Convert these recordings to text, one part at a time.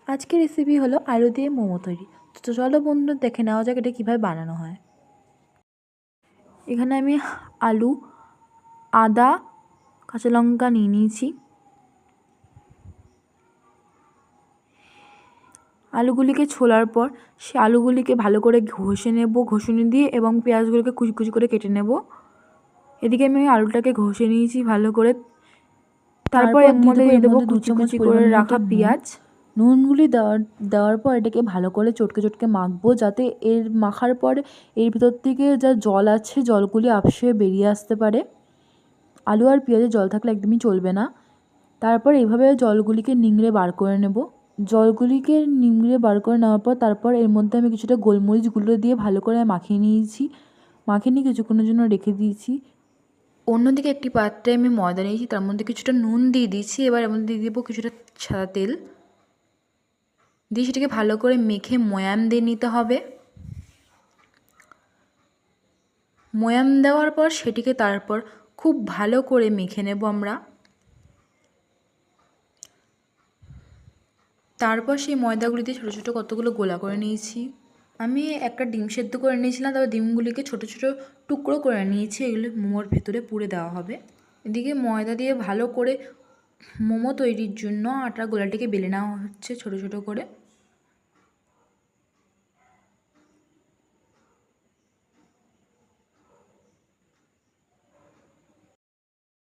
আজকের রেসিপি হলো আলু দিয়ে মোমো তৈরি। তো চলো বন্ধুরা দেখে নেওয়া যাক এটা কীভাবে বানানো হয়। এখানে আমি আলু, আদা, কাঁচা লঙ্কা নিয়ে নিয়েছি। আলুগুলিকে ছোলার পর সে আলুগুলিকে ভালো করে ঘষে নেব, ঘষুনি দিয়ে, এবং পেঁয়াজগুলোকে কুচি কুচি করে কেটে নেব। এদিকে আমি আলুটাকে ঘষে নিয়েছি ভালো করে। তারপর এর মধ্যে দিয়ে দেবো কুচি কুচি করে রাখা পেঁয়াজ। নুনগুলি দেওয়ার পর এটাকে ভালো করে চটকে চটকে মাখবো, যাতে এর মাখার পর এর ভিতর থেকে যা জল আছে জলগুলি আপসে বেরিয়ে আসতে পারে। আলু আর পেঁয়াজে জল থাকলে একদমই চলবে না। তারপর এইভাবে জলগুলিকে নিংড়ে বার করে নেব। জলগুলিকে নিংড়ে বার করে নেওয়ার পর তারপর এর মধ্যে আমি কিছুটা গোলমরিচ গুঁড়ো দিয়ে ভালো করে মাখিয়ে নিয়েছি। মাখিয়ে নিয়ে কিছুক্ষণের জন্য রেখে দিয়েছি। অন্যদিকে একটি পাত্রে আমি ময়দা নিয়েছি, তার মধ্যে কিছুটা নুন দিয়ে দিয়েছি। এবার এর মধ্যে দিয়ে দেবো কিছুটা সাদা তেল দিয়ে সেটাকে ভালো করে মেখে ময়াম দিয়ে নিতে হবে। ময়াম দেওয়ার পর সেটিকে তারপর খুব ভালো করে মেখে নেব আমরা। তারপর সেই ময়দাগুলিতে ছোটো ছোটো কতগুলো গোলা করে নিয়েছি। আমি একটা ডিম সেদ্ধ করে নিয়েছিলাম, তারপর ডিমগুলিকে ছোটো ছোটো টুকরো করে নিয়েছি। এগুলো মোমোর ভেতরে পুরে দেওয়া হবে। এদিকে ময়দা দিয়ে ভালো করে মোমো তৈরির জন্য আটার গোলাটিকে বেলে নেওয়া হচ্ছে ছোটো ছোটো করে।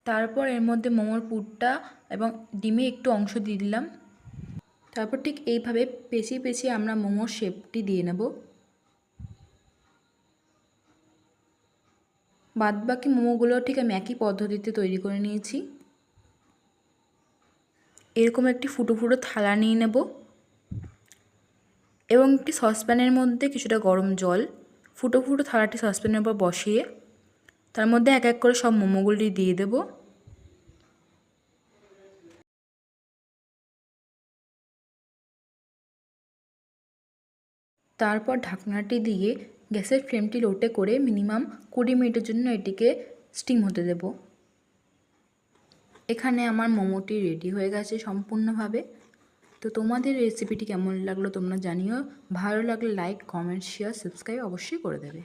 তারপর এর মধ্যে মোমোর পুরটা এবং ডিমে একটু অংশ দিয়ে দিলাম। তারপর ঠিক এইভাবে পেঁচিয়ে পেঁচিয়ে আমরা মোমোর শেপটি দিয়ে নেব। বাদবাকি মোমোগুলো ঠিক আমি একই পদ্ধতিতে তৈরি করে নিয়েছি। এরকম একটি ফুটো ফুটো থালা নিয়ে নেব এবং একটি সসপ্যানের মধ্যে কিছুটা গরম জল ফুটো ফুটো থালাটি সসপ্যানের উপর বসিয়ে তার মধ্যে এক এক করে সব মোমোগুলি দিয়ে দেব। তারপর ঢাকনাটি দিয়ে গ্যাসের ফ্লেমটি লোতে করে মিনিমাম 20 মিনিটের জন্য এটিকে স্টিম হতে দেব। এখানে আমার মোমোটি রেডি হয়ে গেছে সম্পূর্ণভাবে। তো তোমাদের রেসিপিটি কেমন লাগলো তোমরা জানিও। ভালো লাগলে লাইক, কমেন্ট, শেয়ার, সাবস্ক্রাইব অবশ্যই করে দেবে।